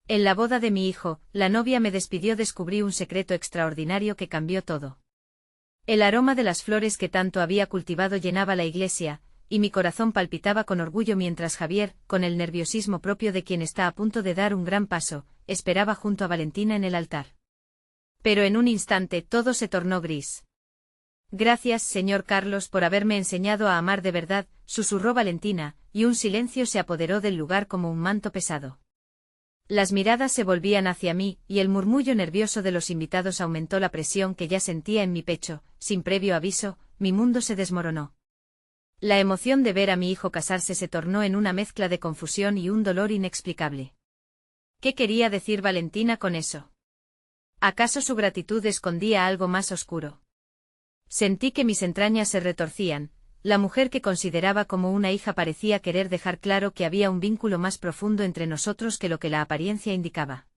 En la boda de mi hijo, la novia me despidió. Descubrí un secreto extraordinario que cambió todo. El aroma de las flores que tanto había cultivado llenaba la iglesia, y mi corazón palpitaba con orgullo mientras Javier, con el nerviosismo propio de quien está a punto de dar un gran paso, esperaba junto a Valentina en el altar. Pero en un instante todo se tornó gris. Gracias, señor Carlos, por haberme enseñado a amar de verdad, susurró Valentina, y un silencio se apoderó del lugar como un manto pesado. Las miradas se volvían hacia mí, y el murmullo nervioso de los invitados aumentó la presión que ya sentía en mi pecho. Sin previo aviso, mi mundo se desmoronó. La emoción de ver a mi hijo casarse se tornó en una mezcla de confusión y un dolor inexplicable. ¿Qué quería decir Valentina con eso? ¿Acaso su gratitud escondía algo más oscuro? Sentí que mis entrañas se retorcían. La mujer que consideraba como una hija parecía querer dejar claro que había un vínculo más profundo entre nosotros que lo que la apariencia indicaba.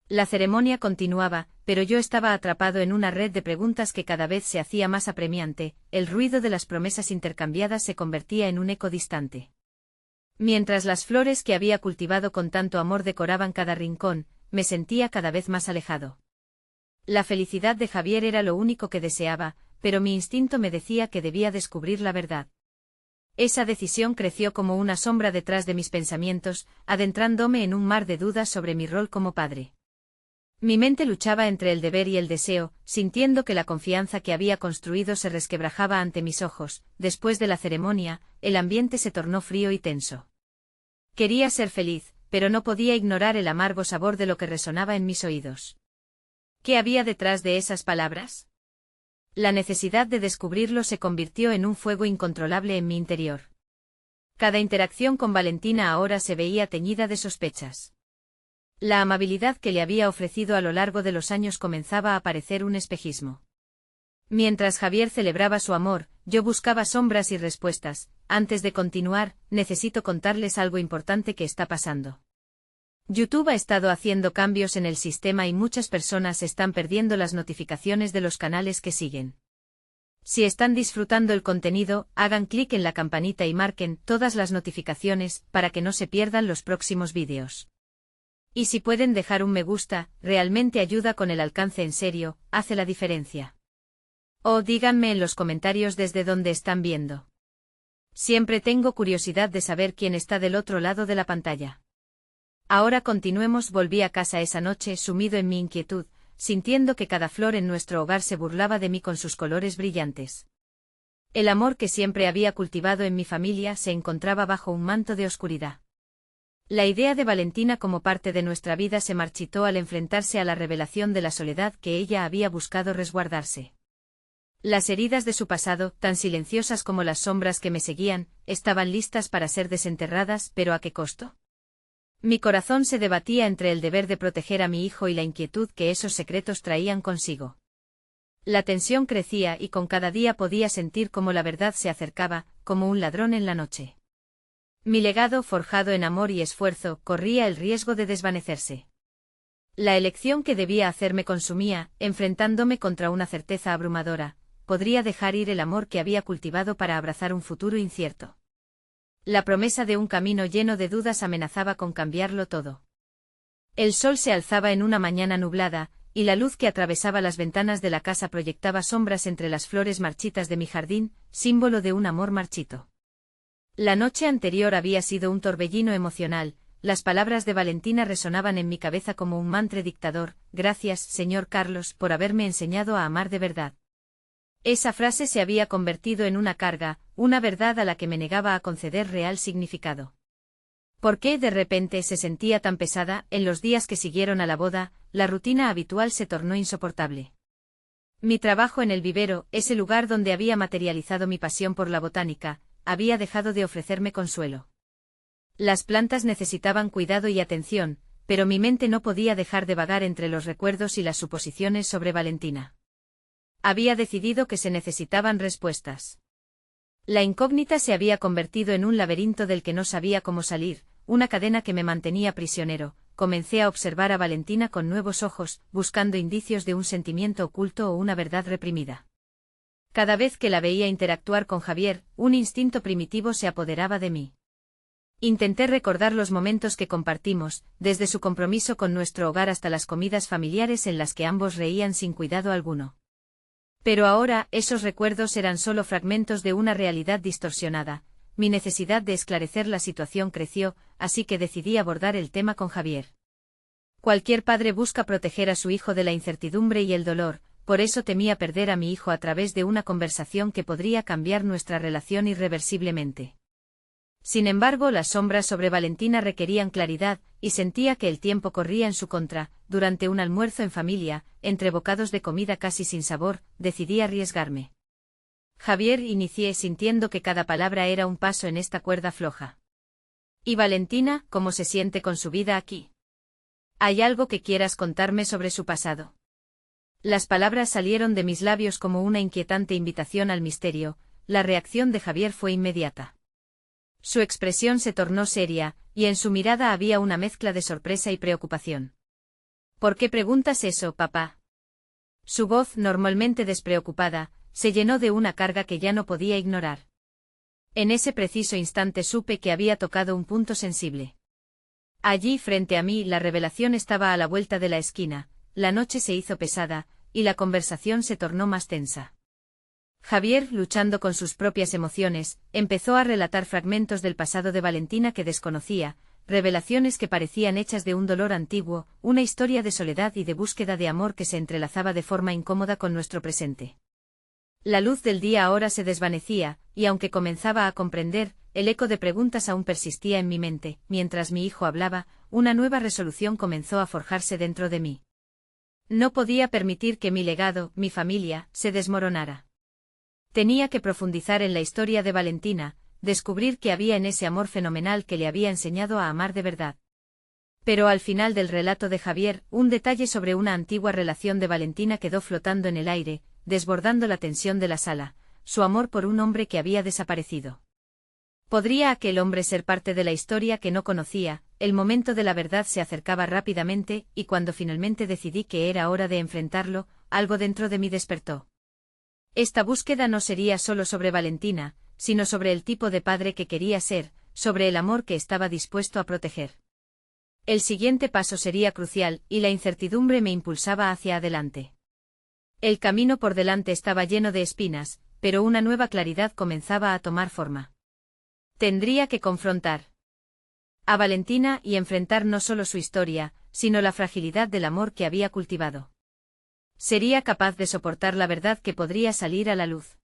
La ceremonia continuaba, pero yo estaba atrapado en una red de preguntas que cada vez se hacía más apremiante. El ruido de las promesas intercambiadas se convertía en un eco distante. Mientras las flores que había cultivado con tanto amor decoraban cada rincón, me sentía cada vez más alejado. La felicidad de Javier era lo único que deseaba, pero mi instinto me decía que debía descubrir la verdad. Esa decisión creció como una sombra detrás de mis pensamientos, adentrándome en un mar de dudas sobre mi rol como padre. Mi mente luchaba entre el deber y el deseo, sintiendo que la confianza que había construido se resquebrajaba ante mis ojos. Después de la ceremonia, el ambiente se tornó frío y tenso. Quería ser feliz, pero no podía ignorar el amargo sabor de lo que resonaba en mis oídos. ¿Qué había detrás de esas palabras? La necesidad de descubrirlo se convirtió en un fuego incontrolable en mi interior. Cada interacción con Valentina ahora se veía teñida de sospechas. La amabilidad que le había ofrecido a lo largo de los años comenzaba a parecer un espejismo. Mientras Javier celebraba su amor, yo buscaba sombras y respuestas. Antes de continuar, necesito contarles algo importante que está pasando. YouTube ha estado haciendo cambios en el sistema y muchas personas están perdiendo las notificaciones de los canales que siguen. Si están disfrutando el contenido, hagan clic en la campanita y marquen todas las notificaciones para que no se pierdan los próximos vídeos. Y si pueden dejar un me gusta, realmente ayuda con el alcance. En serio, hace la diferencia. O díganme en los comentarios desde dónde están viendo. Siempre tengo curiosidad de saber quién está del otro lado de la pantalla. Ahora continuemos. Volví a casa esa noche sumido en mi inquietud, sintiendo que cada flor en nuestro hogar se burlaba de mí con sus colores brillantes. El amor que siempre había cultivado en mi familia se encontraba bajo un manto de oscuridad. La idea de Valentina como parte de nuestra vida se marchitó al enfrentarse a la revelación de la soledad que ella había buscado resguardarse. Las heridas de su pasado, tan silenciosas como las sombras que me seguían, estaban listas para ser desenterradas, pero ¿a qué costo? Mi corazón se debatía entre el deber de proteger a mi hijo y la inquietud que esos secretos traían consigo. La tensión crecía y con cada día podía sentir cómo la verdad se acercaba, como un ladrón en la noche. Mi legado, forjado en amor y esfuerzo, corría el riesgo de desvanecerse. La elección que debía hacer me consumía, enfrentándome contra una certeza abrumadora: podría dejar ir el amor que había cultivado para abrazar un futuro incierto. La promesa de un camino lleno de dudas amenazaba con cambiarlo todo. El sol se alzaba en una mañana nublada, y la luz que atravesaba las ventanas de la casa proyectaba sombras entre las flores marchitas de mi jardín, símbolo de un amor marchito. La noche anterior había sido un torbellino emocional. Las palabras de Valentina resonaban en mi cabeza como un mantra dictador: gracias, señor Carlos, por haberme enseñado a amar de verdad. Esa frase se había convertido en una carga, una verdad a la que me negaba a conceder real significado. ¿Por qué de repente se sentía tan pesada? En los días que siguieron a la boda, la rutina habitual se tornó insoportable. Mi trabajo en el vivero, ese lugar donde había materializado mi pasión por la botánica, había dejado de ofrecerme consuelo. Las plantas necesitaban cuidado y atención, pero mi mente no podía dejar de vagar entre los recuerdos y las suposiciones sobre Valentina. Había decidido que se necesitaban respuestas. La incógnita se había convertido en un laberinto del que no sabía cómo salir, una cadena que me mantenía prisionero. Comencé a observar a Valentina con nuevos ojos, buscando indicios de un sentimiento oculto o una verdad reprimida. Cada vez que la veía interactuar con Javier, un instinto primitivo se apoderaba de mí. Intenté recordar los momentos que compartimos, desde su compromiso con nuestro hogar hasta las comidas familiares en las que ambos reían sin cuidado alguno. Pero ahora, esos recuerdos eran solo fragmentos de una realidad distorsionada. Mi necesidad de esclarecer la situación creció, así que decidí abordar el tema con Javier. Cualquier padre busca proteger a su hijo de la incertidumbre y el dolor, por eso temía perder a mi hijo a través de una conversación que podría cambiar nuestra relación irreversiblemente. Sin embargo, las sombras sobre Valentina requerían claridad, y sentía que el tiempo corría en su contra. Durante un almuerzo en familia, entre bocados de comida casi sin sabor, decidí arriesgarme. Javier, inicié sintiendo que cada palabra era un paso en esta cuerda floja. ¿Y Valentina, cómo se siente con su vida aquí? ¿Hay algo que quieras contarme sobre su pasado? Las palabras salieron de mis labios como una inquietante invitación al misterio. La reacción de Javier fue inmediata. Su expresión se tornó seria, y en su mirada había una mezcla de sorpresa y preocupación. ¿Por qué preguntas eso, papá? Su voz, normalmente despreocupada, se llenó de una carga que ya no podía ignorar. En ese preciso instante supe que había tocado un punto sensible. Allí, frente a mí, la revelación estaba a la vuelta de la esquina, la noche se hizo pesada, y la conversación se tornó más tensa. Javier, luchando con sus propias emociones, empezó a relatar fragmentos del pasado de Valentina que desconocía, revelaciones que parecían hechas de un dolor antiguo, una historia de soledad y de búsqueda de amor que se entrelazaba de forma incómoda con nuestro presente. La luz del día ahora se desvanecía, y aunque comenzaba a comprender, el eco de preguntas aún persistía en mi mente. Mientras mi hijo hablaba, una nueva resolución comenzó a forjarse dentro de mí. No podía permitir que mi legado, mi familia, se desmoronara. Tenía que profundizar en la historia de Valentina, descubrir qué había en ese amor fenomenal que le había enseñado a amar de verdad. Pero al final del relato de Javier, un detalle sobre una antigua relación de Valentina quedó flotando en el aire, desbordando la tensión de la sala: su amor por un hombre que había desaparecido. ¿Podría aquel hombre ser parte de la historia que no conocía? El momento de la verdad se acercaba rápidamente, y cuando finalmente decidí que era hora de enfrentarlo, algo dentro de mí despertó. Esta búsqueda no sería solo sobre Valentina, sino sobre el tipo de padre que quería ser, sobre el amor que estaba dispuesto a proteger. El siguiente paso sería crucial, y la incertidumbre me impulsaba hacia adelante. El camino por delante estaba lleno de espinas, pero una nueva claridad comenzaba a tomar forma. Tendría que confrontar a Valentina y enfrentar no solo su historia, sino la fragilidad del amor que había cultivado. ¿Sería capaz de soportar la verdad que podría salir a la luz?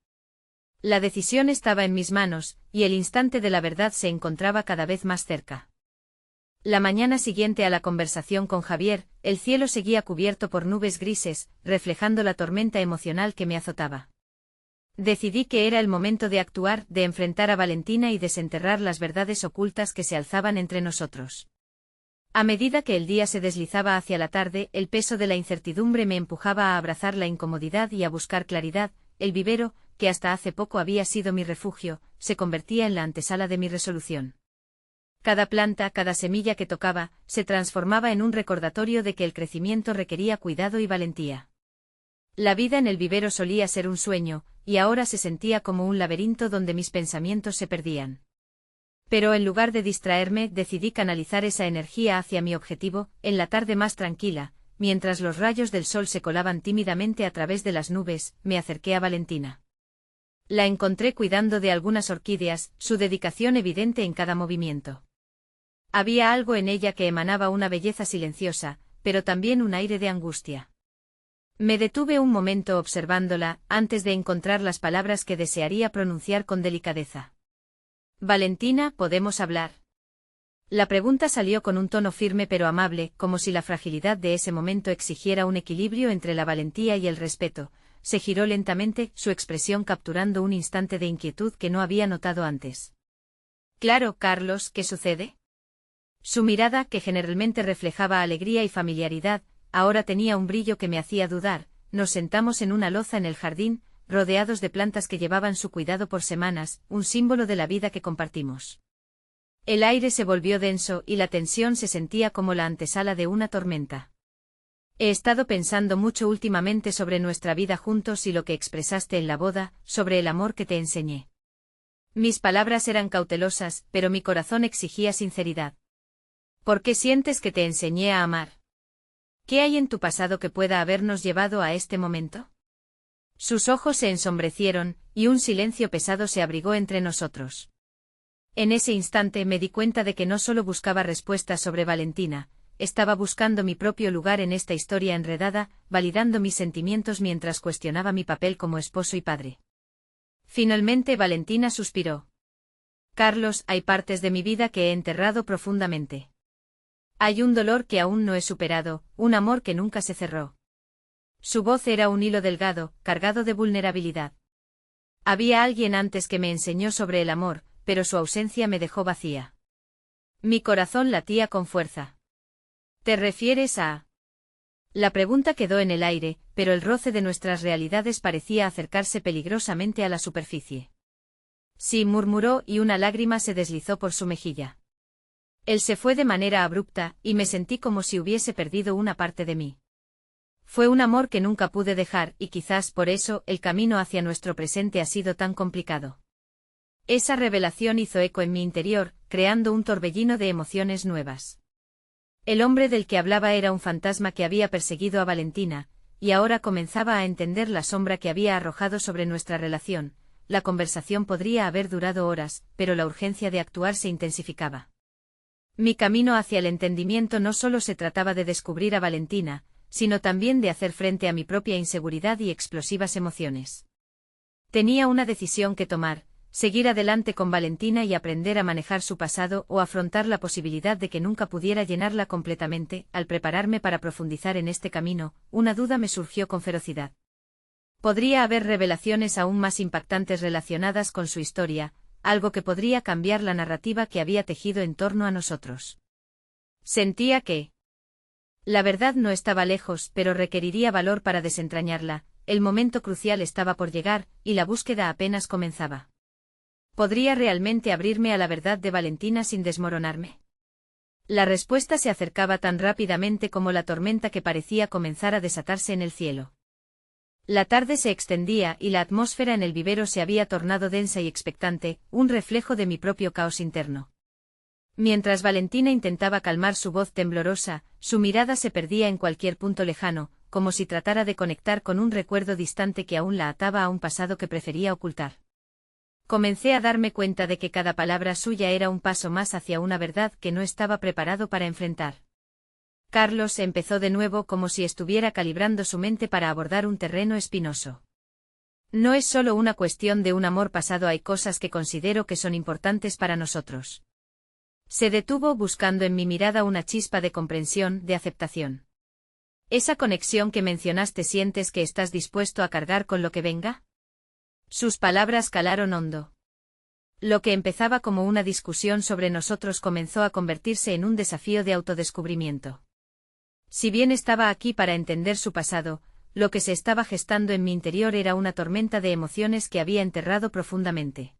La decisión estaba en mis manos, y el instante de la verdad se encontraba cada vez más cerca. La mañana siguiente a la conversación con Javier, el cielo seguía cubierto por nubes grises, reflejando la tormenta emocional que me azotaba. Decidí que era el momento de actuar, de enfrentar a Valentina y desenterrar las verdades ocultas que se alzaban entre nosotros. A medida que el día se deslizaba hacia la tarde, el peso de la incertidumbre me empujaba a abrazar la incomodidad y a buscar claridad. El vivero, que hasta hace poco había sido mi refugio, se convertía en la antesala de mi resolución. Cada planta, cada semilla que tocaba, se transformaba en un recordatorio de que el crecimiento requería cuidado y valentía. La vida en el vivero solía ser un sueño, y ahora se sentía como un laberinto donde mis pensamientos se perdían. Pero en lugar de distraerme, decidí canalizar esa energía hacia mi objetivo. En la tarde más tranquila, mientras los rayos del sol se colaban tímidamente a través de las nubes, me acerqué a Valentina. La encontré cuidando de algunas orquídeas, su dedicación evidente en cada movimiento. Había algo en ella que emanaba una belleza silenciosa, pero también un aire de angustia. Me detuve un momento observándola, antes de encontrar las palabras que desearía pronunciar con delicadeza. Valentina, ¿podemos hablar? La pregunta salió con un tono firme pero amable, como si la fragilidad de ese momento exigiera un equilibrio entre la valentía y el respeto. Se giró lentamente, su expresión capturando un instante de inquietud que no había notado antes. Claro, Carlos, ¿qué sucede? Su mirada, que generalmente reflejaba alegría y familiaridad, ahora tenía un brillo que me hacía dudar. Nos sentamos en una loza en el jardín, rodeados de plantas que llevaban su cuidado por semanas, un símbolo de la vida que compartimos. El aire se volvió denso y la tensión se sentía como la antesala de una tormenta. He estado pensando mucho últimamente sobre nuestra vida juntos y lo que expresaste en la boda, sobre el amor que te enseñé. Mis palabras eran cautelosas, pero mi corazón exigía sinceridad. ¿Por qué sientes que te enseñé a amar? ¿Qué hay en tu pasado que pueda habernos llevado a este momento? Sus ojos se ensombrecieron, y un silencio pesado se abrigó entre nosotros. En ese instante me di cuenta de que no solo buscaba respuestas sobre Valentina, estaba buscando mi propio lugar en esta historia enredada, validando mis sentimientos mientras cuestionaba mi papel como esposo y padre. Finalmente Valentina suspiró. Carlos, hay partes de mi vida que he enterrado profundamente. Hay un dolor que aún no he superado, un amor que nunca se cerró. Su voz era un hilo delgado, cargado de vulnerabilidad. Había alguien antes que me enseñó sobre el amor, pero su ausencia me dejó vacía. Mi corazón latía con fuerza. ¿Te refieres a...? La pregunta quedó en el aire, pero el roce de nuestras realidades parecía acercarse peligrosamente a la superficie. Sí, murmuró y una lágrima se deslizó por su mejilla. Él se fue de manera abrupta, y me sentí como si hubiese perdido una parte de mí. Fue un amor que nunca pude dejar, y quizás por eso el camino hacia nuestro presente ha sido tan complicado. Esa revelación hizo eco en mi interior, creando un torbellino de emociones nuevas. El hombre del que hablaba era un fantasma que había perseguido a Valentina, y ahora comenzaba a entender la sombra que había arrojado sobre nuestra relación. La conversación podría haber durado horas, pero la urgencia de actuar se intensificaba. Mi camino hacia el entendimiento no solo se trataba de descubrir a Valentina, sino también de hacer frente a mi propia inseguridad y explosivas emociones. Tenía una decisión que tomar: seguir adelante con Valentina y aprender a manejar su pasado, o afrontar la posibilidad de que nunca pudiera llenarla completamente. Al prepararme para profundizar en este camino, una duda me surgió con ferocidad. Podría haber revelaciones aún más impactantes relacionadas con su historia, algo que podría cambiar la narrativa que había tejido en torno a nosotros. Sentía que la verdad no estaba lejos, pero requeriría valor para desentrañarla. El momento crucial estaba por llegar, y la búsqueda apenas comenzaba. ¿Podría realmente abrirme a la verdad de Valentina sin desmoronarme? La respuesta se acercaba tan rápidamente como la tormenta que parecía comenzar a desatarse en el cielo. La tarde se extendía y la atmósfera en el vivero se había tornado densa y expectante, un reflejo de mi propio caos interno. Mientras Valentina intentaba calmar su voz temblorosa, su mirada se perdía en cualquier punto lejano, como si tratara de conectar con un recuerdo distante que aún la ataba a un pasado que prefería ocultar. Comencé a darme cuenta de que cada palabra suya era un paso más hacia una verdad que no estaba preparado para enfrentar. Carlos empezó de nuevo como si estuviera calibrando su mente para abordar un terreno espinoso. No es solo una cuestión de un amor pasado, hay cosas que considero que son importantes para nosotros. Se detuvo buscando en mi mirada una chispa de comprensión, de aceptación. ¿Esa conexión que mencionaste, sientes que estás dispuesto a cargar con lo que venga? Sus palabras calaron hondo. Lo que empezaba como una discusión sobre nosotros comenzó a convertirse en un desafío de autodescubrimiento. Si bien estaba aquí para entender su pasado, lo que se estaba gestando en mi interior era una tormenta de emociones que había enterrado profundamente.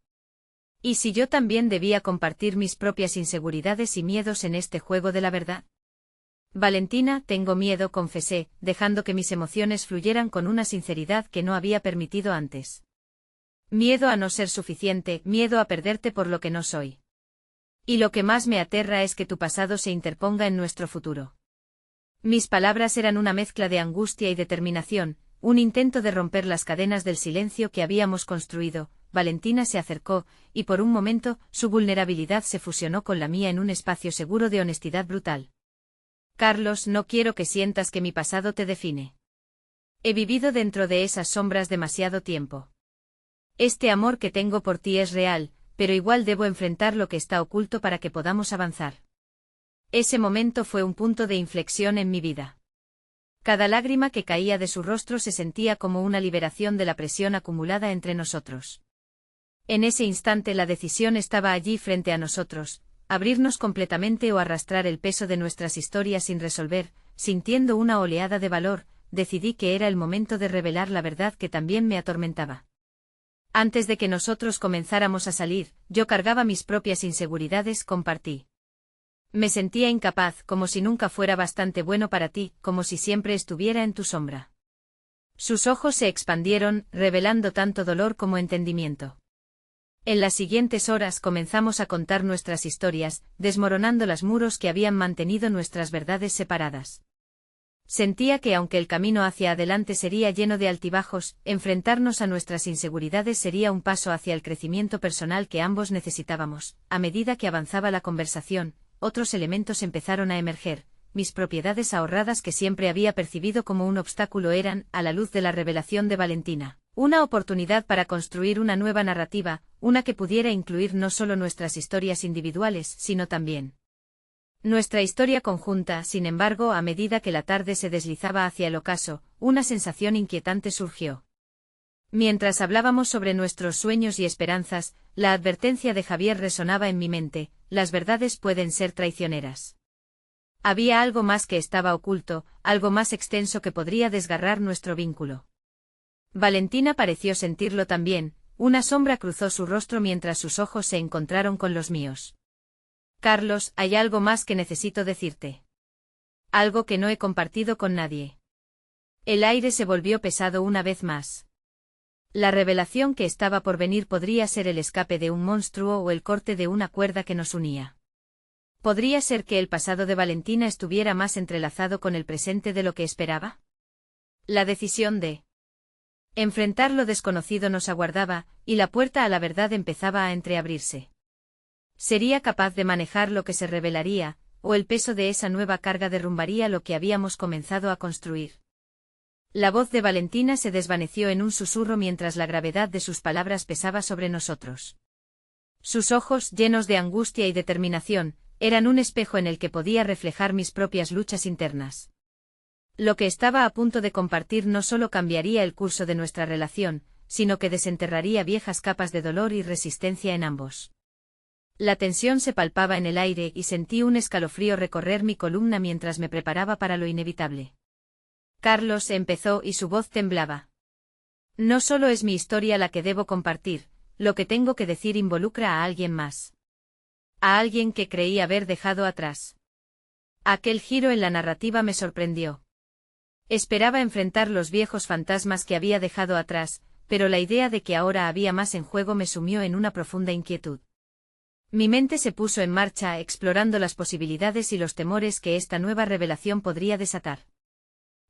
¿Y si yo también debía compartir mis propias inseguridades y miedos en este juego de la verdad? Valentina, tengo miedo, confesé, dejando que mis emociones fluyeran con una sinceridad que no había permitido antes. Miedo a no ser suficiente, miedo a perderte por lo que no soy. Y lo que más me aterra es que tu pasado se interponga en nuestro futuro. Mis palabras eran una mezcla de angustia y determinación, un intento de romper las cadenas del silencio que habíamos construido. Valentina se acercó, y por un momento, su vulnerabilidad se fusionó con la mía en un espacio seguro de honestidad brutal. Carlos, no quiero que sientas que mi pasado te define. He vivido dentro de esas sombras demasiado tiempo. Este amor que tengo por ti es real, pero igual debo enfrentar lo que está oculto para que podamos avanzar. Ese momento fue un punto de inflexión en mi vida. Cada lágrima que caía de su rostro se sentía como una liberación de la presión acumulada entre nosotros. En ese instante la decisión estaba allí frente a nosotros: abrirnos completamente o arrastrar el peso de nuestras historias sin resolver. Sintiendo una oleada de valor, decidí que era el momento de revelar la verdad que también me atormentaba. Antes de que nosotros comenzáramos a salir, yo cargaba mis propias inseguridades, compartí. Me sentía incapaz, como si nunca fuera bastante bueno para ti, como si siempre estuviera en tu sombra. Sus ojos se expandieron, revelando tanto dolor como entendimiento. En las siguientes horas comenzamos a contar nuestras historias, desmoronando los muros que habían mantenido nuestras verdades separadas. Sentía que aunque el camino hacia adelante sería lleno de altibajos, enfrentarnos a nuestras inseguridades sería un paso hacia el crecimiento personal que ambos necesitábamos. A medida que avanzaba la conversación, otros elementos empezaron a emerger. Mis propiedades ahorradas que siempre había percibido como un obstáculo eran, a la luz de la revelación de Valentina, una oportunidad para construir una nueva narrativa, una que pudiera incluir no solo nuestras historias individuales, sino también nuestra historia conjunta. Sin embargo, a medida que la tarde se deslizaba hacia el ocaso, una sensación inquietante surgió. Mientras hablábamos sobre nuestros sueños y esperanzas, la advertencia de Javier resonaba en mi mente: las verdades pueden ser traicioneras. Había algo más que estaba oculto, algo más extenso que podría desgarrar nuestro vínculo. Valentina pareció sentirlo también, una sombra cruzó su rostro mientras sus ojos se encontraron con los míos. Carlos, hay algo más que necesito decirte. Algo que no he compartido con nadie. El aire se volvió pesado una vez más. La revelación que estaba por venir podría ser el escape de un monstruo o el corte de una cuerda que nos unía. ¿Podría ser que el pasado de Valentina estuviera más entrelazado con el presente de lo que esperaba? La decisión de enfrentar lo desconocido nos aguardaba, y la puerta a la verdad empezaba a entreabrirse. ¿Sería capaz de manejar lo que se revelaría, o el peso de esa nueva carga derrumbaría lo que habíamos comenzado a construir? La voz de Valentina se desvaneció en un susurro mientras la gravedad de sus palabras pesaba sobre nosotros. Sus ojos, llenos de angustia y determinación, eran un espejo en el que podía reflejar mis propias luchas internas. Lo que estaba a punto de compartir no solo cambiaría el curso de nuestra relación, sino que desenterraría viejas capas de dolor y resistencia en ambos. La tensión se palpaba en el aire y sentí un escalofrío recorrer mi columna mientras me preparaba para lo inevitable. Carlos empezó y su voz temblaba. No solo es mi historia la que debo compartir, lo que tengo que decir involucra a alguien más. A alguien que creí haber dejado atrás. Aquel giro en la narrativa me sorprendió. Esperaba enfrentar los viejos fantasmas que había dejado atrás, pero la idea de que ahora había más en juego me sumió en una profunda inquietud. Mi mente se puso en marcha explorando las posibilidades y los temores que esta nueva revelación podría desatar.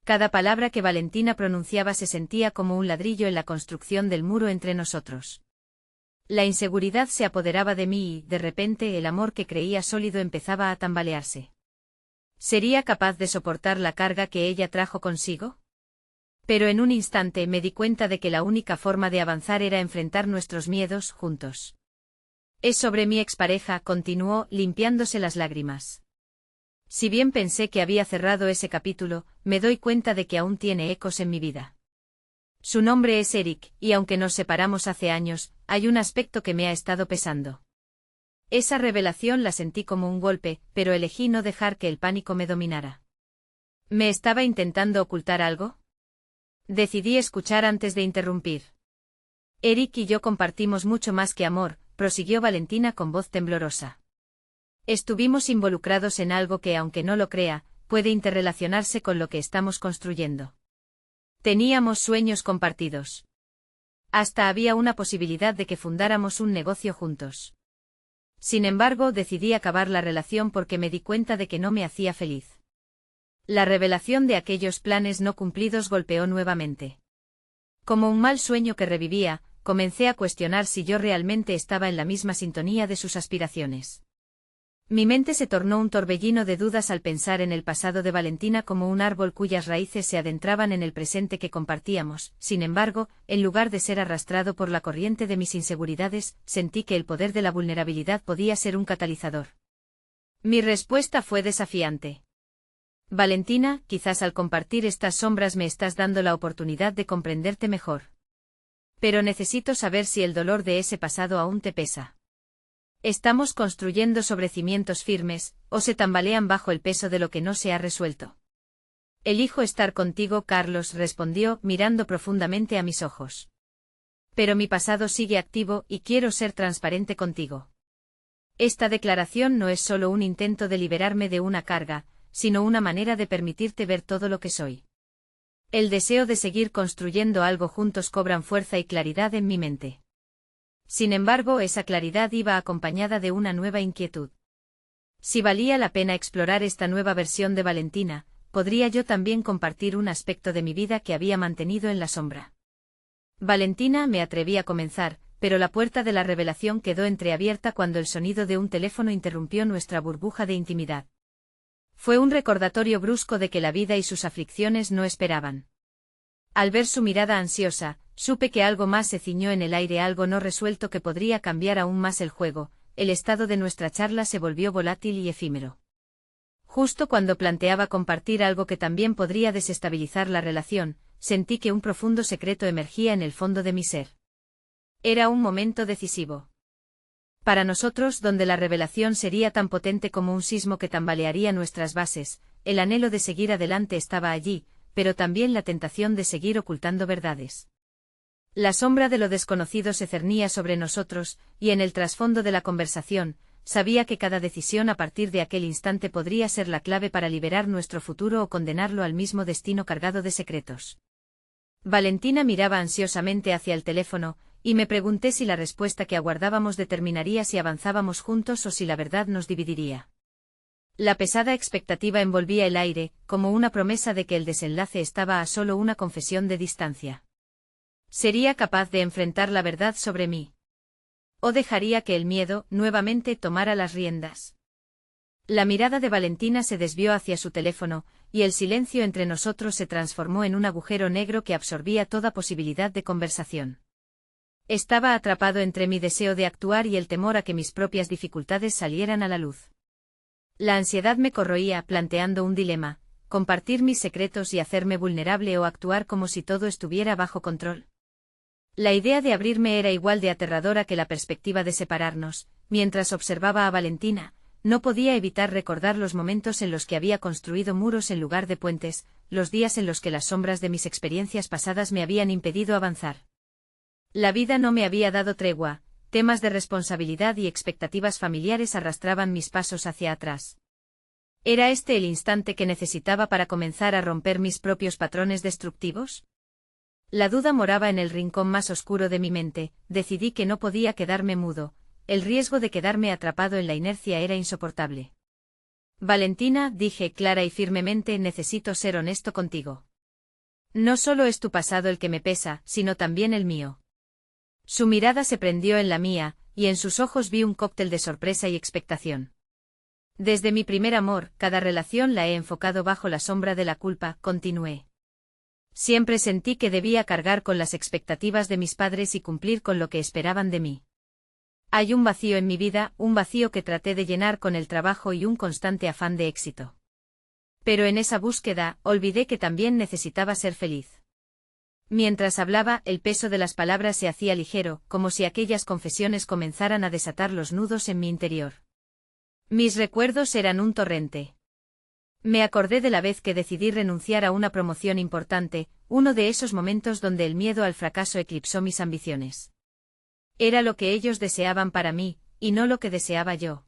Cada palabra que Valentina pronunciaba se sentía como un ladrillo en la construcción del muro entre nosotros. La inseguridad se apoderaba de mí y, de repente, el amor que creía sólido empezaba a tambalearse. ¿Sería capaz de soportar la carga que ella trajo consigo? Pero en un instante me di cuenta de que la única forma de avanzar era enfrentar nuestros miedos juntos. Es sobre mi expareja, continuó, limpiándose las lágrimas. Si bien pensé que había cerrado ese capítulo, me doy cuenta de que aún tiene ecos en mi vida. Su nombre es Eric, y aunque nos separamos hace años, hay un aspecto que me ha estado pesando. Esa revelación la sentí como un golpe, pero elegí no dejar que el pánico me dominara. ¿Me estaba intentando ocultar algo? Decidí escuchar antes de interrumpir. Eric y yo compartimos mucho más que amor, prosiguió Valentina con voz temblorosa. Estuvimos involucrados en algo que, aunque no lo crea, puede interrelacionarse con lo que estamos construyendo. Teníamos sueños compartidos. Hasta había una posibilidad de que fundáramos un negocio juntos. Sin embargo, decidí acabar la relación porque me di cuenta de que no me hacía feliz. La revelación de aquellos planes no cumplidos golpeó nuevamente. Como un mal sueño que revivía, comencé a cuestionar si yo realmente estaba en la misma sintonía de sus aspiraciones. Mi mente se tornó un torbellino de dudas al pensar en el pasado de Valentina como un árbol cuyas raíces se adentraban en el presente que compartíamos. Sin embargo, en lugar de ser arrastrado por la corriente de mis inseguridades, sentí que el poder de la vulnerabilidad podía ser un catalizador. Mi respuesta fue desafiante. Valentina, quizás al compartir estas sombras me estás dando la oportunidad de comprenderte mejor. Pero necesito saber si el dolor de ese pasado aún te pesa. ¿Estamos construyendo sobre cimientos firmes, o se tambalean bajo el peso de lo que no se ha resuelto? Elijo estar contigo, Carlos respondió, mirando profundamente a mis ojos. Pero mi pasado sigue activo y quiero ser transparente contigo. Esta declaración no es solo un intento de liberarme de una carga, sino una manera de permitirte ver todo lo que soy. El deseo de seguir construyendo algo juntos cobran fuerza y claridad en mi mente. Sin embargo, esa claridad iba acompañada de una nueva inquietud. Si valía la pena explorar esta nueva versión de Valentina, ¿podría yo también compartir un aspecto de mi vida que había mantenido en la sombra? Valentina, me atreví a comenzar, pero la puerta de la revelación quedó entreabierta cuando el sonido de un teléfono interrumpió nuestra burbuja de intimidad. Fue un recordatorio brusco de que la vida y sus aflicciones no esperaban. Al ver su mirada ansiosa, supe que algo más se ciñó en el aire, algo no resuelto que podría cambiar aún más el juego. El estado de nuestra charla se volvió volátil y efímero. Justo cuando planteaba compartir algo que también podría desestabilizar la relación, sentí que un profundo secreto emergía en el fondo de mi ser. Era un momento decisivo. Para nosotros, donde la revelación sería tan potente como un sismo que tambalearía nuestras bases, el anhelo de seguir adelante estaba allí, pero también la tentación de seguir ocultando verdades. La sombra de lo desconocido se cernía sobre nosotros, y en el trasfondo de la conversación, sabía que cada decisión a partir de aquel instante podría ser la clave para liberar nuestro futuro o condenarlo al mismo destino cargado de secretos. Valentina miraba ansiosamente hacia el teléfono, y me pregunté si la respuesta que aguardábamos determinaría si avanzábamos juntos o si la verdad nos dividiría. La pesada expectativa envolvía el aire, como una promesa de que el desenlace estaba a solo una confesión de distancia. ¿Sería capaz de enfrentar la verdad sobre mí? ¿O dejaría que el miedo, nuevamente, tomara las riendas? La mirada de Valentina se desvió hacia su teléfono, y el silencio entre nosotros se transformó en un agujero negro que absorbía toda posibilidad de conversación. Estaba atrapado entre mi deseo de actuar y el temor a que mis propias dificultades salieran a la luz. La ansiedad me corroía, planteando un dilema: compartir mis secretos y hacerme vulnerable o actuar como si todo estuviera bajo control. La idea de abrirme era igual de aterradora que la perspectiva de separarnos. Mientras observaba a Valentina, no podía evitar recordar los momentos en los que había construido muros en lugar de puentes, los días en los que las sombras de mis experiencias pasadas me habían impedido avanzar. La vida no me había dado tregua, temas de responsabilidad y expectativas familiares arrastraban mis pasos hacia atrás. ¿Era este el instante que necesitaba para comenzar a romper mis propios patrones destructivos? La duda moraba en el rincón más oscuro de mi mente. Decidí que no podía quedarme mudo, el riesgo de quedarme atrapado en la inercia era insoportable. Valentina, dije clara y firmemente, necesito ser honesto contigo. No solo es tu pasado el que me pesa, sino también el mío. Su mirada se prendió en la mía, y en sus ojos vi un cóctel de sorpresa y expectación. Desde mi primer amor, cada relación la he enfocado bajo la sombra de la culpa, continué. Siempre sentí que debía cargar con las expectativas de mis padres y cumplir con lo que esperaban de mí. Hay un vacío en mi vida, un vacío que traté de llenar con el trabajo y un constante afán de éxito. Pero en esa búsqueda, olvidé que también necesitaba ser feliz. Mientras hablaba, el peso de las palabras se hacía ligero, como si aquellas confesiones comenzaran a desatar los nudos en mi interior. Mis recuerdos eran un torrente. Me acordé de la vez que decidí renunciar a una promoción importante, uno de esos momentos donde el miedo al fracaso eclipsó mis ambiciones. Era lo que ellos deseaban para mí, y no lo que deseaba yo.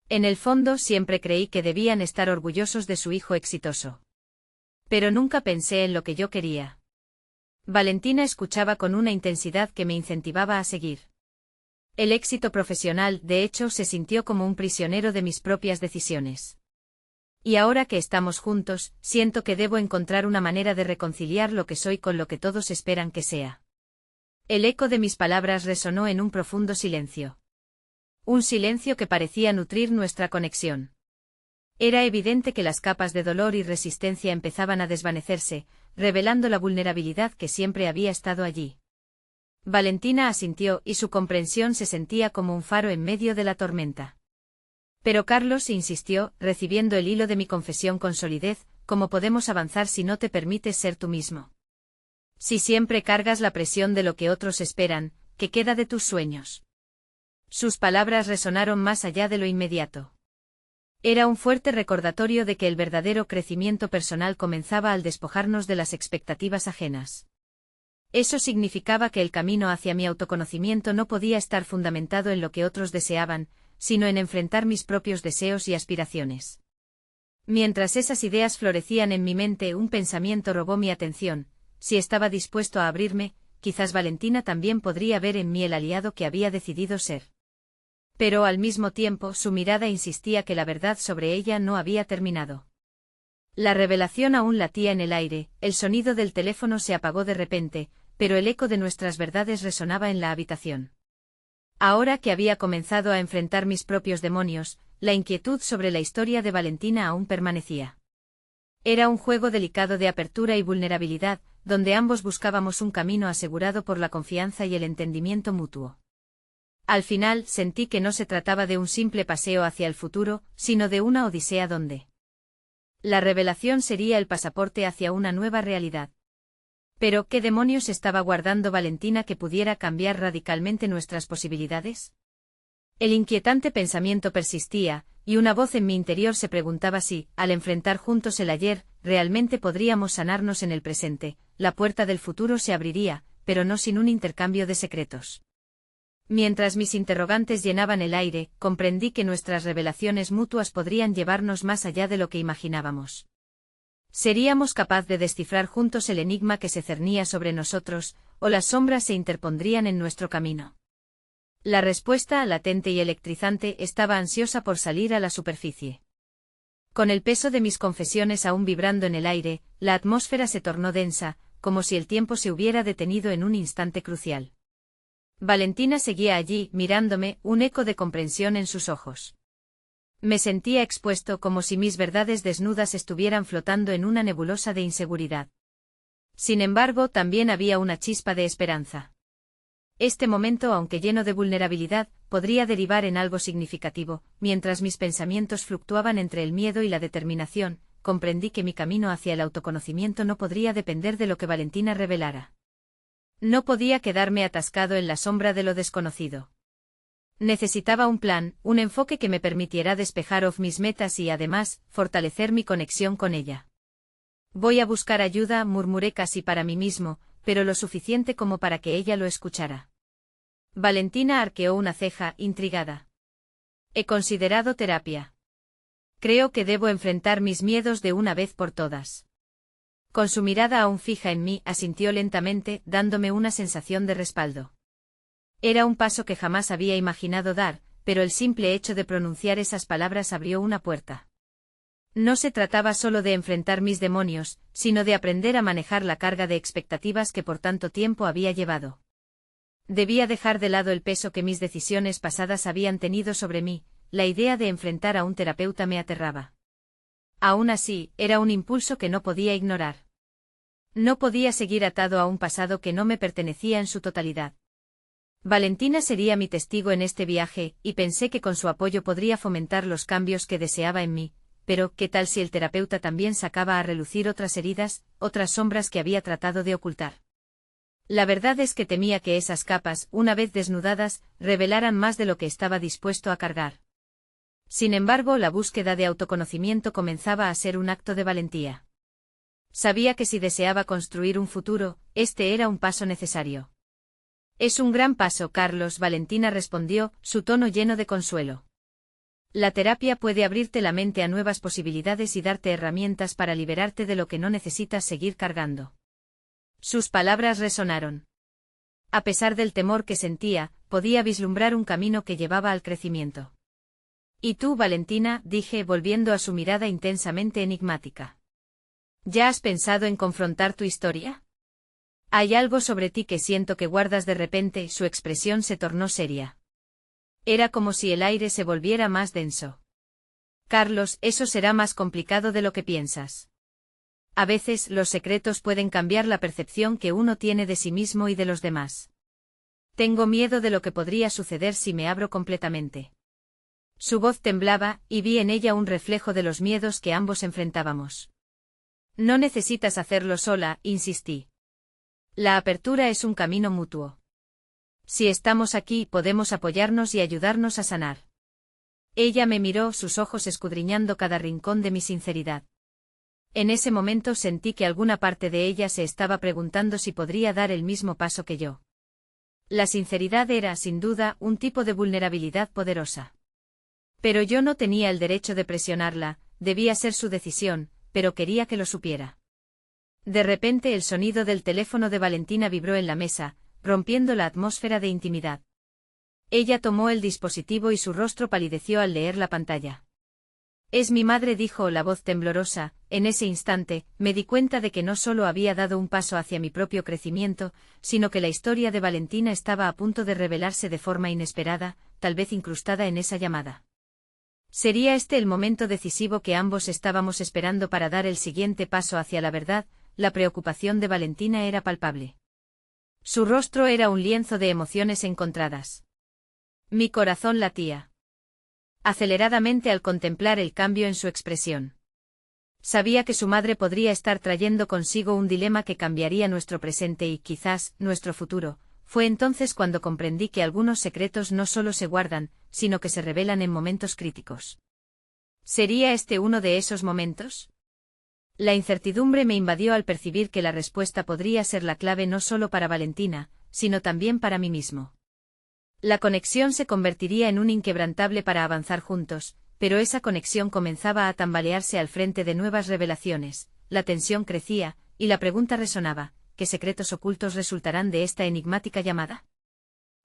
En el fondo siempre creí que debían estar orgullosos de su hijo exitoso. Pero nunca pensé en lo que yo quería. Valentina escuchaba con una intensidad que me incentivaba a seguir. El éxito profesional, de hecho, se sintió como un prisionero de mis propias decisiones. Y ahora que estamos juntos, siento que debo encontrar una manera de reconciliar lo que soy con lo que todos esperan que sea. El eco de mis palabras resonó en un profundo silencio. Un silencio que parecía nutrir nuestra conexión. Era evidente que las capas de dolor y resistencia empezaban a desvanecerse, revelando la vulnerabilidad que siempre había estado allí. Valentina asintió y su comprensión se sentía como un faro en medio de la tormenta. Pero Carlos insistió, recibiendo el hilo de mi confesión con solidez: ¿cómo podemos avanzar si no te permites ser tú mismo? Si siempre cargas la presión de lo que otros esperan, ¿qué queda de tus sueños? Sus palabras resonaron más allá de lo inmediato. Era un fuerte recordatorio de que el verdadero crecimiento personal comenzaba al despojarnos de las expectativas ajenas. Eso significaba que el camino hacia mi autoconocimiento no podía estar fundamentado en lo que otros deseaban, sino en enfrentar mis propios deseos y aspiraciones. Mientras esas ideas florecían en mi mente, un pensamiento robó mi atención: si estaba dispuesto a abrirme, quizás Valentina también podría ver en mí el aliado que había decidido ser. Pero al mismo tiempo su mirada insistía que la verdad sobre ella no había terminado. La revelación aún latía en el aire, el sonido del teléfono se apagó de repente, pero el eco de nuestras verdades resonaba en la habitación. Ahora que había comenzado a enfrentar mis propios demonios, la inquietud sobre la historia de Valentina aún permanecía. Era un juego delicado de apertura y vulnerabilidad, donde ambos buscábamos un camino asegurado por la confianza y el entendimiento mutuo. Al final sentí que no se trataba de un simple paseo hacia el futuro, sino de una odisea donde la revelación sería el pasaporte hacia una nueva realidad. Pero, ¿qué demonios estaba guardando Valentina que pudiera cambiar radicalmente nuestras posibilidades? El inquietante pensamiento persistía, y una voz en mi interior se preguntaba si, al enfrentar juntos el ayer, realmente podríamos sanarnos en el presente. La puerta del futuro se abriría, pero no sin un intercambio de secretos. Mientras mis interrogantes llenaban el aire, comprendí que nuestras revelaciones mutuas podrían llevarnos más allá de lo que imaginábamos. ¿Seríamos capaces de descifrar juntos el enigma que se cernía sobre nosotros, o las sombras se interpondrían en nuestro camino? La respuesta, latente y electrizante, estaba ansiosa por salir a la superficie. Con el peso de mis confesiones aún vibrando en el aire, la atmósfera se tornó densa, como si el tiempo se hubiera detenido en un instante crucial. Valentina seguía allí, mirándome, un eco de comprensión en sus ojos. Me sentía expuesto como si mis verdades desnudas estuvieran flotando en una nebulosa de inseguridad. Sin embargo, también había una chispa de esperanza. Este momento, aunque lleno de vulnerabilidad, podría derivar en algo significativo. Mientras mis pensamientos fluctuaban entre el miedo y la determinación, comprendí que mi camino hacia el autoconocimiento no podría depender de lo que Valentina revelara. No podía quedarme atascado en la sombra de lo desconocido. Necesitaba un plan, un enfoque que me permitiera despejar mis metas y, además, fortalecer mi conexión con ella. Voy a buscar ayuda, murmuré casi para mí mismo, pero lo suficiente como para que ella lo escuchara. Valentina arqueó una ceja, intrigada. He considerado terapia. Creo que debo enfrentar mis miedos de una vez por todas. Con su mirada aún fija en mí, asintió lentamente, dándome una sensación de respaldo. Era un paso que jamás había imaginado dar, pero el simple hecho de pronunciar esas palabras abrió una puerta. No se trataba solo de enfrentar mis demonios, sino de aprender a manejar la carga de expectativas que por tanto tiempo había llevado. Debía dejar de lado el peso que mis decisiones pasadas habían tenido sobre mí. La idea de enfrentar a un terapeuta me aterraba. Aún así, era un impulso que no podía ignorar. No podía seguir atado a un pasado que no me pertenecía en su totalidad. Valentina sería mi testigo en este viaje, y pensé que con su apoyo podría fomentar los cambios que deseaba en mí, pero ¿qué tal si el terapeuta también sacaba a relucir otras heridas, otras sombras que había tratado de ocultar? La verdad es que temía que esas capas, una vez desnudadas, revelaran más de lo que estaba dispuesto a cargar. Sin embargo, la búsqueda de autoconocimiento comenzaba a ser un acto de valentía. Sabía que si deseaba construir un futuro, este era un paso necesario. Es un gran paso, Carlos, Valentina respondió, su tono lleno de consuelo. La terapia puede abrirte la mente a nuevas posibilidades y darte herramientas para liberarte de lo que no necesitas seguir cargando. Sus palabras resonaron. A pesar del temor que sentía, podía vislumbrar un camino que llevaba al crecimiento. ¿Y tú, Valentina?, dije, volviendo a su mirada intensamente enigmática. ¿Ya has pensado en confrontar tu historia? Hay algo sobre ti que siento que guardas. De repente, su expresión se tornó seria. Era como si el aire se volviera más denso. Carlos, eso será más complicado de lo que piensas. A veces, los secretos pueden cambiar la percepción que uno tiene de sí mismo y de los demás. Tengo miedo de lo que podría suceder si me abro completamente. Su voz temblaba, y vi en ella un reflejo de los miedos que ambos enfrentábamos. No necesitas hacerlo sola, insistí. La apertura es un camino mutuo. Si estamos aquí, podemos apoyarnos y ayudarnos a sanar. Ella me miró, sus ojos escudriñando cada rincón de mi sinceridad. En ese momento sentí que alguna parte de ella se estaba preguntando si podría dar el mismo paso que yo. La sinceridad era, sin duda, un tipo de vulnerabilidad poderosa. Pero yo no tenía el derecho de presionarla, debía ser su decisión, pero quería que lo supiera. De repente el sonido del teléfono de Valentina vibró en la mesa, rompiendo la atmósfera de intimidad. Ella tomó el dispositivo y su rostro palideció al leer la pantalla. Es mi madre, dijo la voz temblorosa. En ese instante, me di cuenta de que no solo había dado un paso hacia mi propio crecimiento, sino que la historia de Valentina estaba a punto de revelarse de forma inesperada, tal vez incrustada en esa llamada. ¿Sería este el momento decisivo que ambos estábamos esperando para dar el siguiente paso hacia la verdad? La preocupación de Valentina era palpable. Su rostro era un lienzo de emociones encontradas. Mi corazón latía aceleradamente al contemplar el cambio en su expresión. Sabía que su madre podría estar trayendo consigo un dilema que cambiaría nuestro presente y, quizás, nuestro futuro. Fue entonces cuando comprendí que algunos secretos no solo se guardan, sino que se revelan en momentos críticos. ¿Sería este uno de esos momentos? La incertidumbre me invadió al percibir que la respuesta podría ser la clave no solo para Valentina, sino también para mí mismo. La conexión se convertiría en un inquebrantable para avanzar juntos, pero esa conexión comenzaba a tambalearse al frente de nuevas revelaciones, la tensión crecía, y la pregunta resonaba: ¿qué secretos ocultos resultarán de esta enigmática llamada?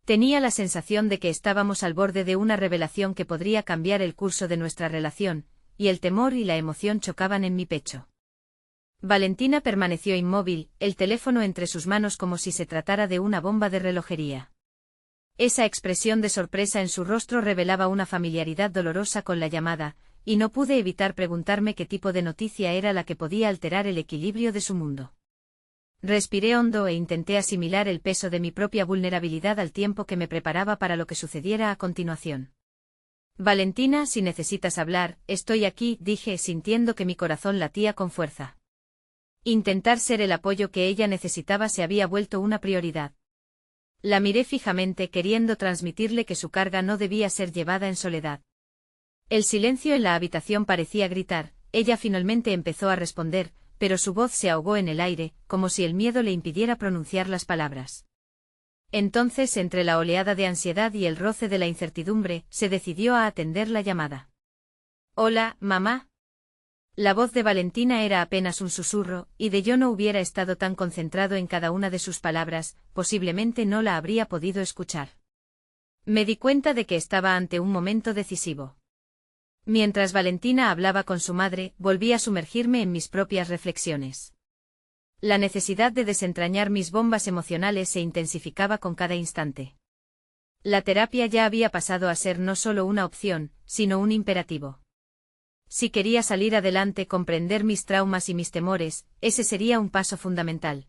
Tenía la sensación de que estábamos al borde de una revelación que podría cambiar el curso de nuestra relación, y el temor y la emoción chocaban en mi pecho. Valentina permaneció inmóvil, el teléfono entre sus manos como si se tratara de una bomba de relojería. Esa expresión de sorpresa en su rostro revelaba una familiaridad dolorosa con la llamada, y no pude evitar preguntarme qué tipo de noticia era la que podía alterar el equilibrio de su mundo. Respiré hondo e intenté asimilar el peso de mi propia vulnerabilidad al tiempo que me preparaba para lo que sucediera a continuación. Valentina, si necesitas hablar, estoy aquí, dije, sintiendo que mi corazón latía con fuerza. Intentar ser el apoyo que ella necesitaba se había vuelto una prioridad. La miré fijamente, queriendo transmitirle que su carga no debía ser llevada en soledad. El silencio en la habitación parecía gritar. Ella finalmente empezó a responder, pero su voz se ahogó en el aire, como si el miedo le impidiera pronunciar las palabras. Entonces, entre la oleada de ansiedad y el roce de la incertidumbre, se decidió a atender la llamada. Hola, mamá. La voz de Valentina era apenas un susurro, y de yo no hubiera estado tan concentrado en cada una de sus palabras, posiblemente no la habría podido escuchar. Me di cuenta de que estaba ante un momento decisivo. Mientras Valentina hablaba con su madre, volví a sumergirme en mis propias reflexiones. La necesidad de desentrañar mis bombas emocionales se intensificaba con cada instante. La terapia ya había pasado a ser no solo una opción, sino un imperativo. Si quería salir adelante, comprender mis traumas y mis temores, ese sería un paso fundamental.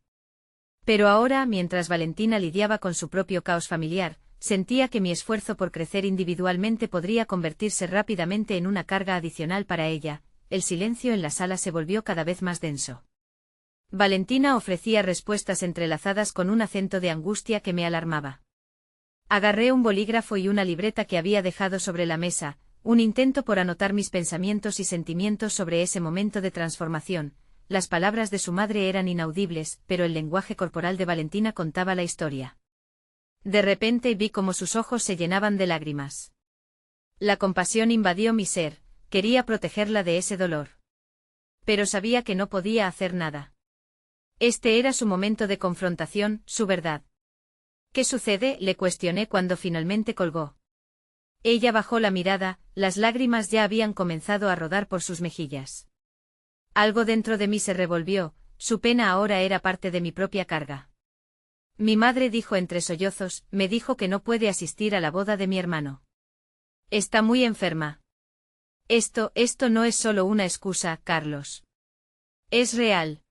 Pero ahora, mientras Valentina lidiaba con su propio caos familiar, sentía que mi esfuerzo por crecer individualmente podría convertirse rápidamente en una carga adicional para ella. El silencio en la sala se volvió cada vez más denso. Valentina ofrecía respuestas entrelazadas con un acento de angustia que me alarmaba. Agarré un bolígrafo y una libreta que había dejado sobre la mesa, un intento por anotar mis pensamientos y sentimientos sobre ese momento de transformación. Las palabras de su madre eran inaudibles, pero el lenguaje corporal de Valentina contaba la historia. De repente vi cómo sus ojos se llenaban de lágrimas. La compasión invadió mi ser, quería protegerla de ese dolor. Pero sabía que no podía hacer nada. Este era su momento de confrontación, su verdad. ¿Qué sucede?, le cuestioné cuando finalmente colgó. Ella bajó la mirada, las lágrimas ya habían comenzado a rodar por sus mejillas. Algo dentro de mí se revolvió, su pena ahora era parte de mi propia carga. Mi madre, dijo entre sollozos, me dijo que no puede asistir a la boda de mi hermano. Está muy enferma. Esto no es solo una excusa, Carlos. Es real.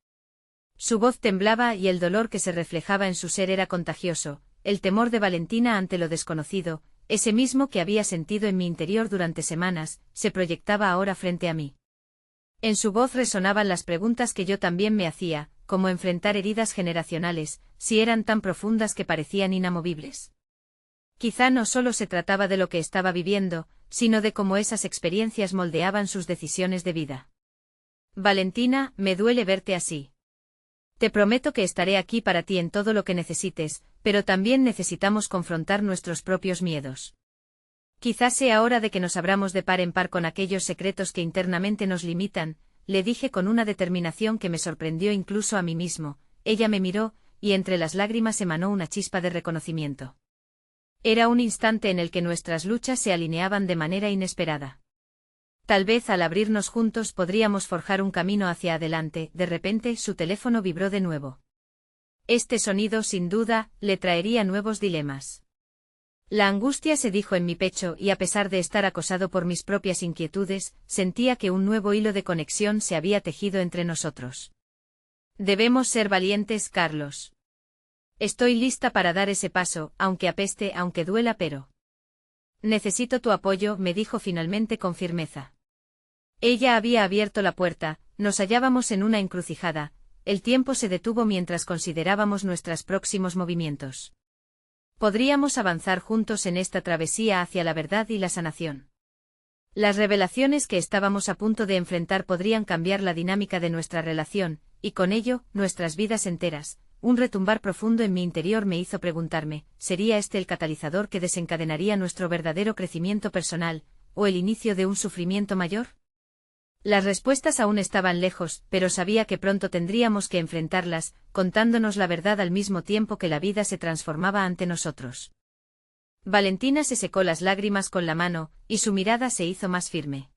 Su voz temblaba y el dolor que se reflejaba en su ser era contagioso, el temor de Valentina ante lo desconocido, ese mismo que había sentido en mi interior durante semanas, se proyectaba ahora frente a mí. En su voz resonaban las preguntas que yo también me hacía, cómo enfrentar heridas generacionales, si eran tan profundas que parecían inamovibles. Quizá no solo se trataba de lo que estaba viviendo, sino de cómo esas experiencias moldeaban sus decisiones de vida. Valentina, me duele verte así. Te prometo que estaré aquí para ti en todo lo que necesites, pero también necesitamos confrontar nuestros propios miedos. Quizás sea hora de que nos abramos de par en par con aquellos secretos que internamente nos limitan. le dije con una determinación que me sorprendió incluso a mí mismo. Ella me miró, y entre las lágrimas emanó una chispa de reconocimiento. Era un instante en el que nuestras luchas se alineaban de manera inesperada. Tal vez al abrirnos juntos podríamos forjar un camino hacia adelante. De repente su teléfono vibró de nuevo. Este sonido, sin duda, le traería nuevos dilemas. La angustia se dijo en mi pecho y a pesar de estar acosado por mis propias inquietudes, sentía que un nuevo hilo de conexión se había tejido entre nosotros. Debemos ser valientes, Carlos. Estoy lista para dar ese paso, aunque apeste, aunque duela, pero... Necesito tu apoyo, me dijo finalmente con firmeza. Ella había abierto la puerta, nos hallábamos en una encrucijada, el tiempo se detuvo mientras considerábamos nuestros próximos movimientos. Podríamos avanzar juntos en esta travesía hacia la verdad y la sanación. Las revelaciones que estábamos a punto de enfrentar podrían cambiar la dinámica de nuestra relación, y con ello, nuestras vidas enteras. Un retumbar profundo en mi interior me hizo preguntarme, ¿sería este el catalizador que desencadenaría nuestro verdadero crecimiento personal, o el inicio de un sufrimiento mayor? Las respuestas aún estaban lejos, pero sabía que pronto tendríamos que enfrentarlas, contándonos la verdad al mismo tiempo que la vida se transformaba ante nosotros. Valentina se secó las lágrimas con la mano, y su mirada se hizo más firme.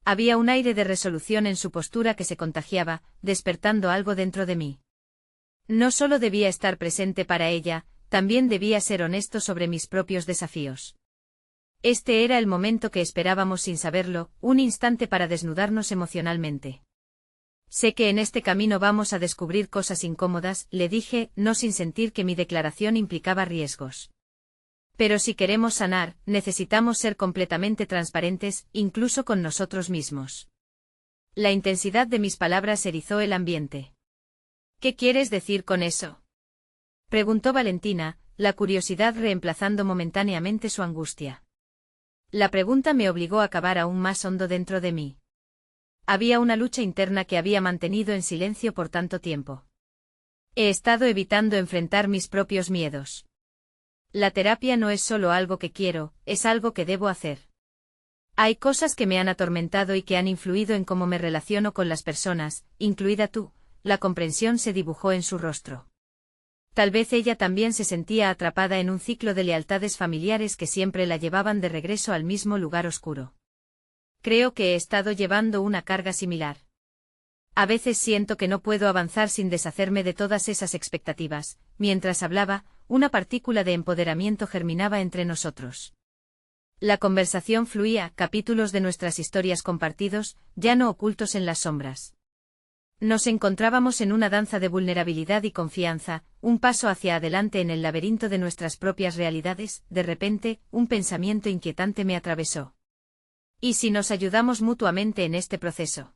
Había un aire de resolución en su postura que se contagiaba, despertando algo dentro de mí. No solo debía estar presente para ella, también debía ser honesto sobre mis propios desafíos. Este era el momento que esperábamos sin saberlo, un instante para desnudarnos emocionalmente. Sé que en este camino vamos a descubrir cosas incómodas, le dije, no sin sentir que mi declaración implicaba riesgos. Pero si queremos sanar, necesitamos ser completamente transparentes, incluso con nosotros mismos. La intensidad de mis palabras erizó el ambiente. ¿Qué quieres decir con eso?, preguntó Valentina, la curiosidad reemplazando momentáneamente su angustia. La pregunta me obligó a cavar aún más hondo dentro de mí. Había una lucha interna que había mantenido en silencio por tanto tiempo. He estado evitando enfrentar mis propios miedos. La terapia no es solo algo que quiero, es algo que debo hacer. Hay cosas que me han atormentado y que han influido en cómo me relaciono con las personas, incluida tú. La comprensión se dibujó en su rostro. Tal vez ella también se sentía atrapada en un ciclo de lealtades familiares que siempre la llevaban de regreso al mismo lugar oscuro. Creo que he estado llevando una carga similar. A veces siento que no puedo avanzar sin deshacerme de todas esas expectativas. Mientras hablaba, una partícula de empoderamiento germinaba entre nosotros. La conversación fluía, capítulos de nuestras historias compartidos, ya no ocultos en las sombras. Nos encontrábamos en una danza de vulnerabilidad y confianza, un paso hacia adelante en el laberinto de nuestras propias realidades. De repente, un pensamiento inquietante me atravesó. ¿Y si nos ayudamos mutuamente en este proceso?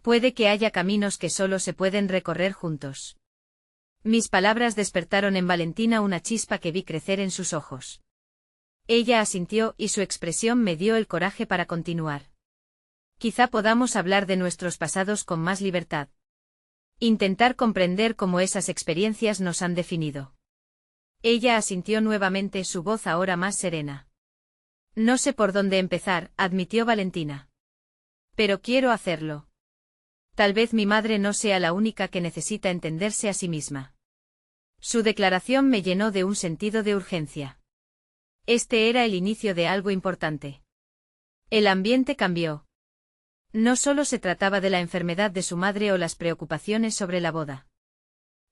Puede que haya caminos que solo se pueden recorrer juntos. Mis palabras despertaron en Valentina una chispa que vi crecer en sus ojos. Ella asintió y su expresión me dio el coraje para continuar. Quizá podamos hablar de nuestros pasados con más libertad. Intentar comprender cómo esas experiencias nos han definido. Ella asintió nuevamente, su voz ahora más serena. No sé por dónde empezar, admitió Valentina. Pero quiero hacerlo. Tal vez mi madre no sea la única que necesita entenderse a sí misma. Su declaración me llenó de un sentido de urgencia. Este era el inicio de algo importante. El ambiente cambió. No solo se trataba de la enfermedad de su madre o las preocupaciones sobre la boda.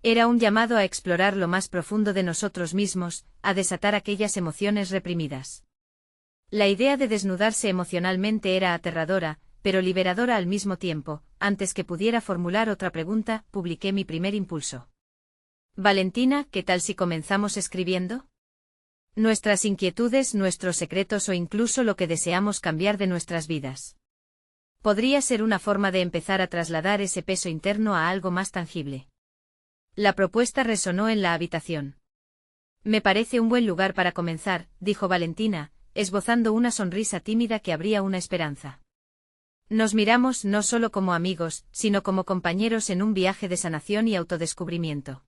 Era un llamado a explorar lo más profundo de nosotros mismos, a desatar aquellas emociones reprimidas. La idea de desnudarse emocionalmente era aterradora, pero liberadora al mismo tiempo. Antes que pudiera formular otra pregunta, publiqué mi primer impulso. Valentina, ¿qué tal si comenzamos escribiendo? Nuestras inquietudes, nuestros secretos o incluso lo que deseamos cambiar de nuestras vidas. Podría ser una forma de empezar a trasladar ese peso interno a algo más tangible. La propuesta resonó en la habitación. Me parece un buen lugar para comenzar, dijo Valentina, esbozando una sonrisa tímida que abría una esperanza. Nos miramos no solo como amigos, sino como compañeros en un viaje de sanación y autodescubrimiento.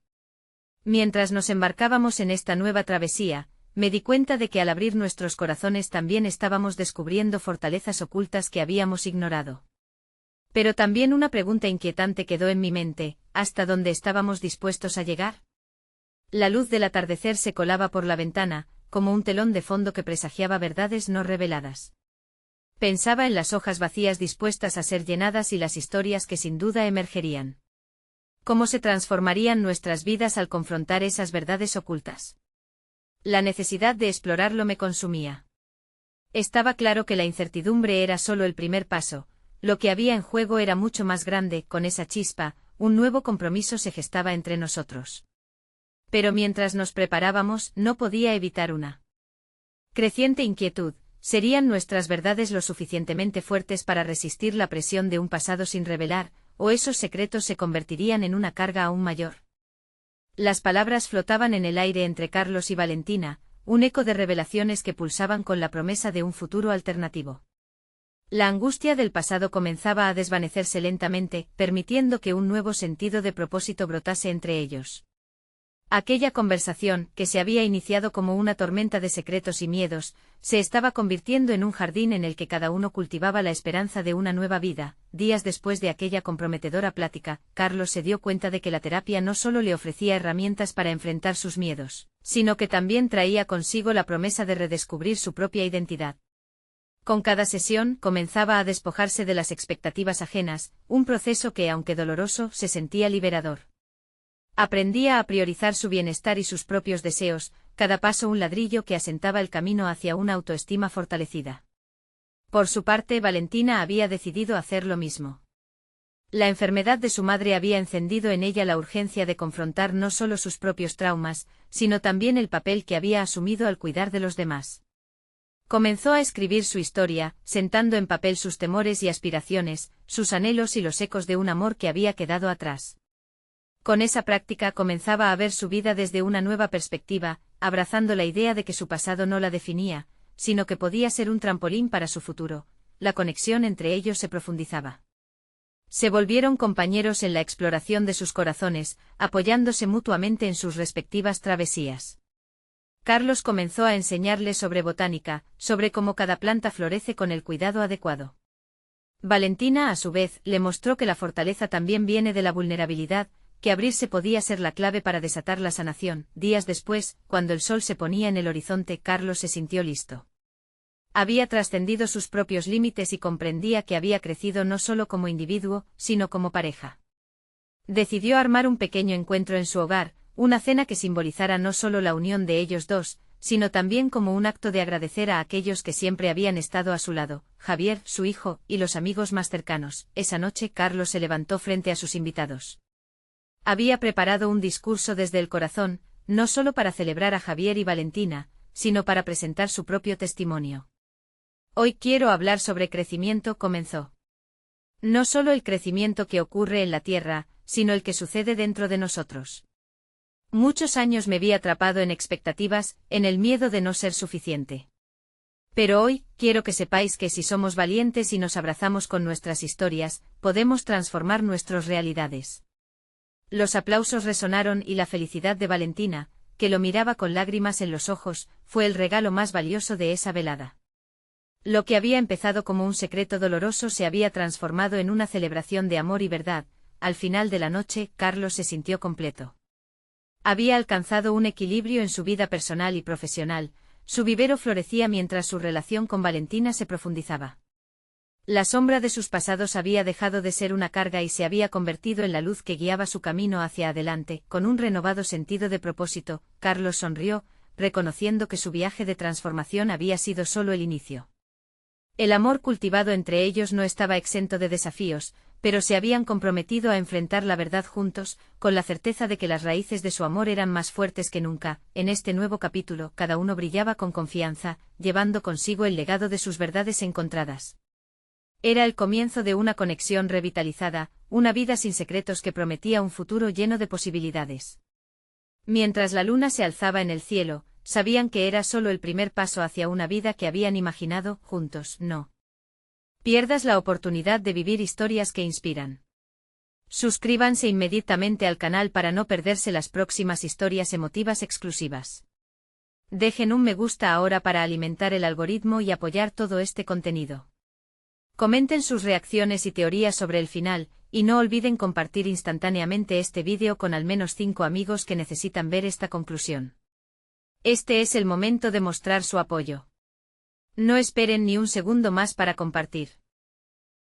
Mientras nos embarcábamos en esta nueva travesía, me di cuenta de que al abrir nuestros corazones también estábamos descubriendo fortalezas ocultas que habíamos ignorado. Pero también una pregunta inquietante quedó en mi mente: ¿hasta dónde estábamos dispuestos a llegar? La luz del atardecer se colaba por la ventana, como un telón de fondo que presagiaba verdades no reveladas. Pensaba en las hojas vacías dispuestas a ser llenadas y las historias que sin duda emergerían. ¿Cómo se transformarían nuestras vidas al confrontar esas verdades ocultas? La necesidad de explorarlo me consumía. Estaba claro que la incertidumbre era solo el primer paso. Lo que había en juego era mucho más grande. Con esa chispa, un nuevo compromiso se gestaba entre nosotros. Pero mientras nos preparábamos, no podía evitar una creciente inquietud. ¿Serían nuestras verdades lo suficientemente fuertes para resistir la presión de un pasado sin revelar, o esos secretos se convertirían en una carga aún mayor? Las palabras flotaban en el aire entre Carlos y Valentina, un eco de revelaciones que pulsaban con la promesa de un futuro alternativo. La angustia del pasado comenzaba a desvanecerse lentamente, permitiendo que un nuevo sentido de propósito brotase entre ellos. Aquella conversación, que se había iniciado como una tormenta de secretos y miedos, se estaba convirtiendo en un jardín en el que cada uno cultivaba la esperanza de una nueva vida. Días después de aquella comprometedora plática, Carlos se dio cuenta de que la terapia no solo le ofrecía herramientas para enfrentar sus miedos, sino que también traía consigo la promesa de redescubrir su propia identidad. Con cada sesión, comenzaba a despojarse de las expectativas ajenas, un proceso que, aunque doloroso, se sentía liberador. Aprendía a priorizar su bienestar y sus propios deseos, cada paso un ladrillo que asentaba el camino hacia una autoestima fortalecida. Por su parte, Valentina había decidido hacer lo mismo. La enfermedad de su madre había encendido en ella la urgencia de confrontar no solo sus propios traumas, sino también el papel que había asumido al cuidar de los demás. Comenzó a escribir su historia, sentando en papel sus temores y aspiraciones, sus anhelos y los ecos de un amor que había quedado atrás. Con esa práctica comenzaba a ver su vida desde una nueva perspectiva, abrazando la idea de que su pasado no la definía, sino que podía ser un trampolín para su futuro. La conexión entre ellos se profundizaba. Se volvieron compañeros en la exploración de sus corazones, apoyándose mutuamente en sus respectivas travesías. Carlos comenzó a enseñarle sobre botánica, sobre cómo cada planta florece con el cuidado adecuado. Valentina, a su vez, le mostró que la fortaleza también viene de la vulnerabilidad, que abrirse podía ser la clave para desatar la sanación. Días después, cuando el sol se ponía en el horizonte, Carlos se sintió listo. Había trascendido sus propios límites y comprendía que había crecido no solo como individuo, sino como pareja. Decidió armar un pequeño encuentro en su hogar, una cena que simbolizara no solo la unión de ellos dos, sino también como un acto de agradecer a aquellos que siempre habían estado a su lado, Javier, su hijo, y los amigos más cercanos. Esa noche Carlos se levantó frente a sus invitados. Había preparado un discurso desde el corazón, no solo para celebrar a Javier y Valentina, sino para presentar su propio testimonio. Hoy quiero hablar sobre crecimiento, comenzó. No solo el crecimiento que ocurre en la tierra, sino el que sucede dentro de nosotros. Muchos años me vi atrapado en expectativas, en el miedo de no ser suficiente. Pero hoy, quiero que sepáis que si somos valientes y nos abrazamos con nuestras historias, podemos transformar nuestras realidades. Los aplausos resonaron y la felicidad de Valentina, que lo miraba con lágrimas en los ojos, fue el regalo más valioso de esa velada. Lo que había empezado como un secreto doloroso se había transformado en una celebración de amor y verdad. Al final de la noche, Carlos se sintió completo. Había alcanzado un equilibrio en su vida personal y profesional, su vivero florecía mientras su relación con Valentina se profundizaba. La sombra de sus pasados había dejado de ser una carga y se había convertido en la luz que guiaba su camino hacia adelante. Con un renovado sentido de propósito, Carlos sonrió, reconociendo que su viaje de transformación había sido solo el inicio. El amor cultivado entre ellos no estaba exento de desafíos, pero se habían comprometido a enfrentar la verdad juntos, con la certeza de que las raíces de su amor eran más fuertes que nunca. En este nuevo capítulo, cada uno brillaba con confianza, llevando consigo el legado de sus verdades encontradas. Era el comienzo de una conexión revitalizada, una vida sin secretos que prometía un futuro lleno de posibilidades. Mientras la luna se alzaba en el cielo, sabían que era solo el primer paso hacia una vida que habían imaginado juntos. No pierdas la oportunidad de vivir historias que inspiran. Suscríbanse inmediatamente al canal para no perderse las próximas historias emotivas exclusivas. Dejen un me gusta ahora para alimentar el algoritmo y apoyar todo este contenido. Comenten sus reacciones y teorías sobre el final, y no olviden compartir instantáneamente este vídeo con al menos 5 amigos que necesitan ver esta conclusión. Este es el momento de mostrar su apoyo. No esperen ni un segundo más para compartir.